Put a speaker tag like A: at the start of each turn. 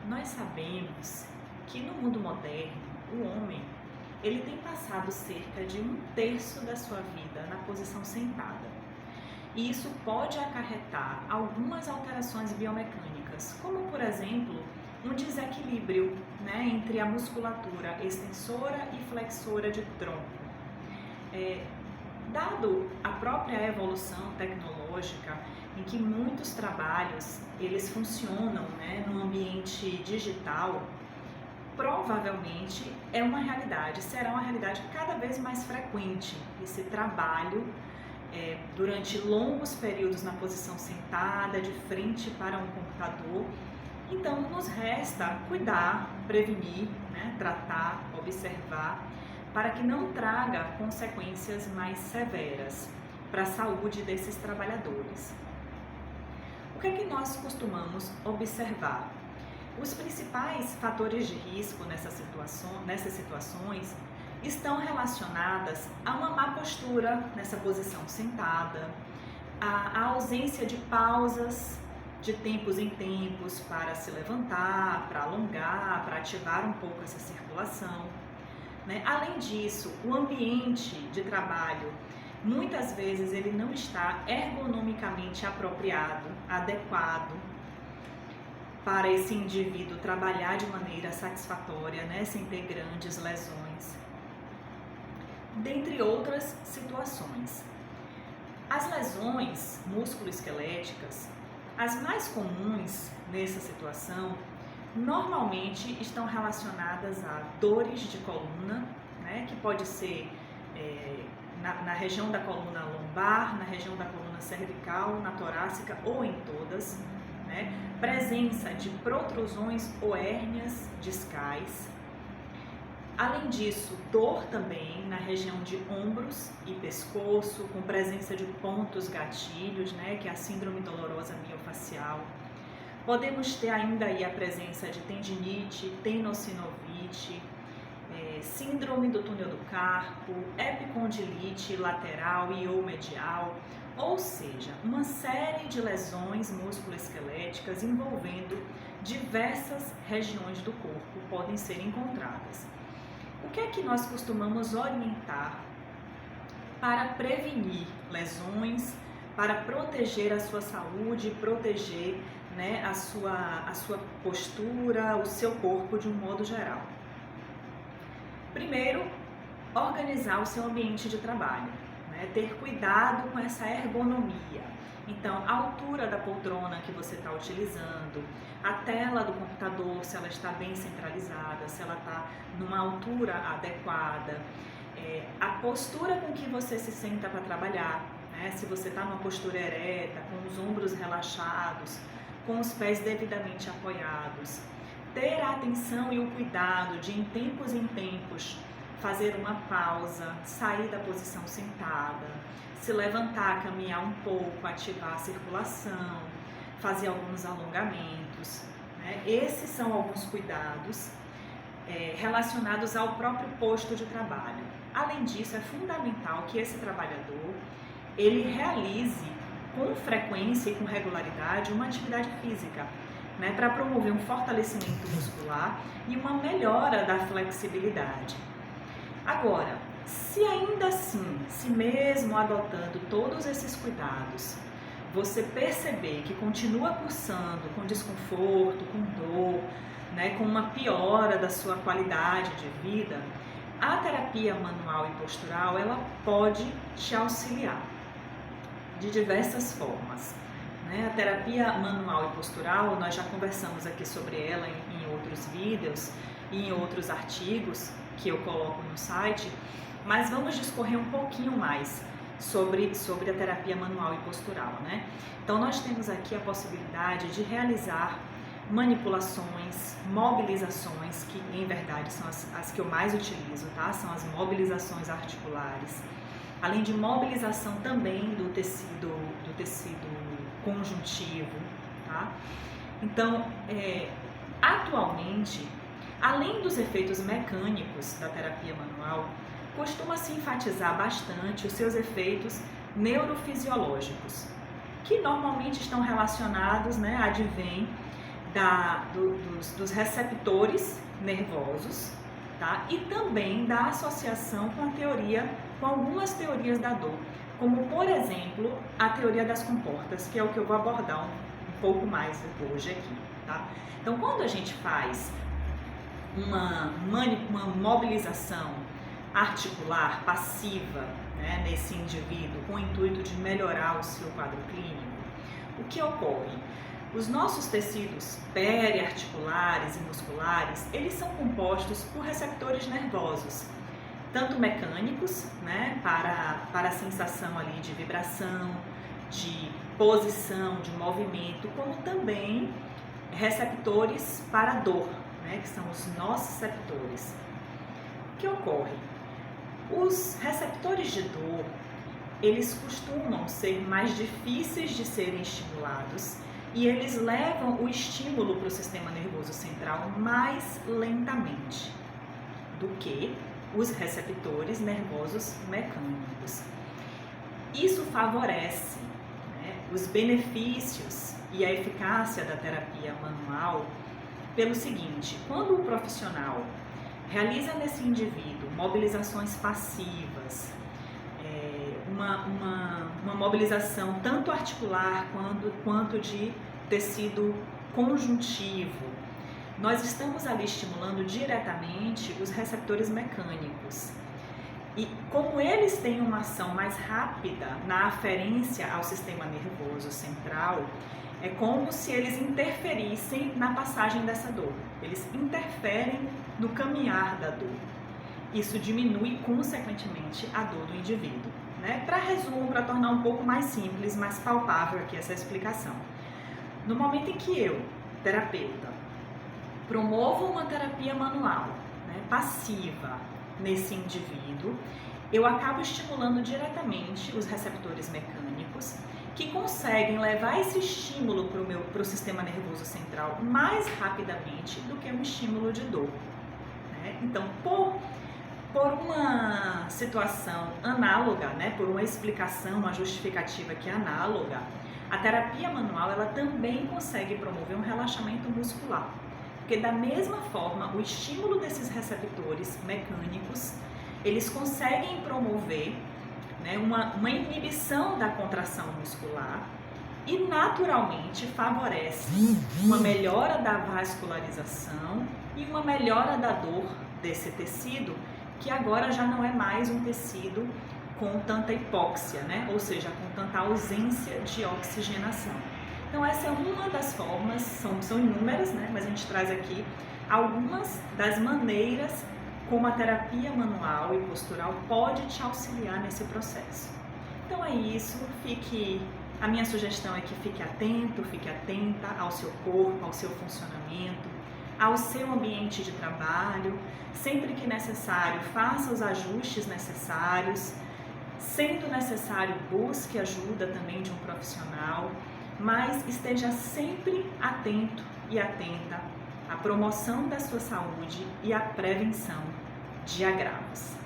A: Nós sabemos que no mundo moderno, o homem, ele tem passado cerca de 1/3 da sua vida na posição sentada. E isso pode acarretar algumas alterações biomecânicas, como por exemplo, um desequilíbrio, entre a musculatura extensora e flexora de tronco. Dado a própria evolução tecnológica, em que muitos trabalhos eles funcionam, no ambiente digital, provavelmente será uma realidade cada vez mais frequente esse trabalho durante longos períodos na posição sentada, de frente para um computador. Então, nos resta cuidar, prevenir, tratar, observar, para que não traga consequências mais severas para a saúde desses trabalhadores. O que é que nós costumamos observar? Os principais fatores de risco nessas situações estão relacionadas a uma má postura nessa posição sentada, a ausência de pausas de tempos em tempos para se levantar, para alongar, para ativar um pouco essa circulação. Além disso, o ambiente de trabalho, muitas vezes ele não está ergonomicamente apropriado, adequado para esse indivíduo trabalhar de maneira satisfatória, sem ter grandes lesões, dentre outras situações. As lesões musculoesqueléticas, as mais comuns nessa situação, normalmente estão relacionadas a dores de coluna, que pode ser na região da coluna lombar, na região da coluna cervical, na torácica ou em todas, presença de protrusões ou hérnias discais. Além disso, dor também na região de ombros e pescoço, com presença de pontos gatilhos, que é a síndrome dolorosa miofacial. Podemos ter ainda aí a presença de tendinite, tendinossinovite, síndrome do túnel do carpo, epicondilite lateral e ou medial, ou seja, uma série de lesões musculoesqueléticas envolvendo diversas regiões do corpo podem ser encontradas. O que é que nós costumamos orientar para prevenir lesões, para proteger a sua saúde, proteger a sua postura, o seu corpo de um modo geral? Primeiro, organizar o seu ambiente de trabalho, ter cuidado com essa ergonomia. Então, a altura da poltrona que você está utilizando, a tela do computador, se ela está bem centralizada, se ela está numa altura adequada, a postura com que você se senta para trabalhar, se você está numa postura ereta, com os ombros relaxados, com os pés devidamente apoiados, ter a atenção e o cuidado de, em tempos, fazer uma pausa, sair da posição sentada, se levantar, caminhar um pouco, ativar a circulação, fazer alguns alongamentos. Esses são alguns cuidados relacionados ao próprio posto de trabalho. Além disso, é fundamental que esse trabalhador ele realize com frequência e com regularidade uma atividade física, para promover um fortalecimento muscular e uma melhora da flexibilidade. Agora, se ainda assim, se mesmo adotando todos esses cuidados, você perceber que continua cursando com desconforto, com dor, com uma piora da sua qualidade de vida, a terapia manual e postural ela pode te auxiliar de diversas formas. A terapia manual e postural, nós já conversamos aqui sobre ela em outros vídeos e em outros artigos que eu coloco no site, mas vamos discorrer um pouquinho mais sobre a terapia manual e postural, Então, nós temos aqui a possibilidade de realizar manipulações, mobilizações, que em verdade são as que eu mais utilizo, São as mobilizações articulares, além de mobilização também do tecido conjuntivo, Então, atualmente, além dos efeitos mecânicos da terapia manual, costuma-se enfatizar bastante os seus efeitos neurofisiológicos, que normalmente estão relacionados, advêm dos receptores nervosos, tá? E também da associação com algumas teorias da dor, como por exemplo a teoria das comportas, que é o que eu vou abordar um pouco mais hoje aqui, tá? Então, quando a gente faz uma mobilização articular passiva, né, nesse indivíduo com o intuito de melhorar o seu quadro clínico, o que ocorre? Os nossos tecidos periarticulares e musculares, eles são compostos por receptores nervosos, tanto mecânicos, né, para a sensação ali de vibração, de posição, de movimento, como também receptores para a dor, né, que são os nociceptores. O que ocorre? Os receptores de dor, eles costumam ser mais difíceis de serem estimulados e eles levam o estímulo para o sistema nervoso central mais lentamente do que os receptores nervosos mecânicos. Isso favorece, né, os benefícios e a eficácia da terapia manual pelo seguinte: quando o profissional realiza nesse indivíduo mobilizações passivas, uma mobilização tanto articular quanto de tecido conjuntivo, nós estamos ali estimulando diretamente os receptores mecânicos. E como eles têm uma ação mais rápida na aferência ao sistema nervoso central, é como se eles interferissem na passagem dessa dor. Eles interferem no caminhar da dor. Isso diminui, consequentemente, a dor do indivíduo, né? Para resumo, para tornar um pouco mais simples, mais palpável aqui essa explicação. No momento em que eu, terapeuta, promovo uma terapia manual, né, passiva nesse indivíduo, eu acabo estimulando diretamente os receptores mecânicos, que conseguem levar esse estímulo para o sistema nervoso central mais rapidamente do que um estímulo de dor, né? Então, por uma situação análoga, né, por uma explicação, uma justificativa que é análoga, a terapia manual ela também consegue promover um relaxamento muscular, porque da mesma forma o estímulo desses receptores mecânicos, eles conseguem promover, né, uma inibição da contração muscular e naturalmente favorece uma melhora da vascularização e uma melhora da dor desse tecido, que agora já não é mais um tecido com tanta hipóxia, né? Ou seja, com tanta ausência de oxigenação. Então essa é uma das formas, são inúmeras, né? Mas a gente traz aqui algumas das maneiras como a terapia manual e postural pode te auxiliar nesse processo. Então é isso, a minha sugestão é que fique atento, fique atenta ao seu corpo, ao seu funcionamento, ao seu ambiente de trabalho, sempre que necessário, faça os ajustes necessários, sendo necessário, busque ajuda também de um profissional, mas esteja sempre atento e atenta à promoção da sua saúde e à prevenção de agravos.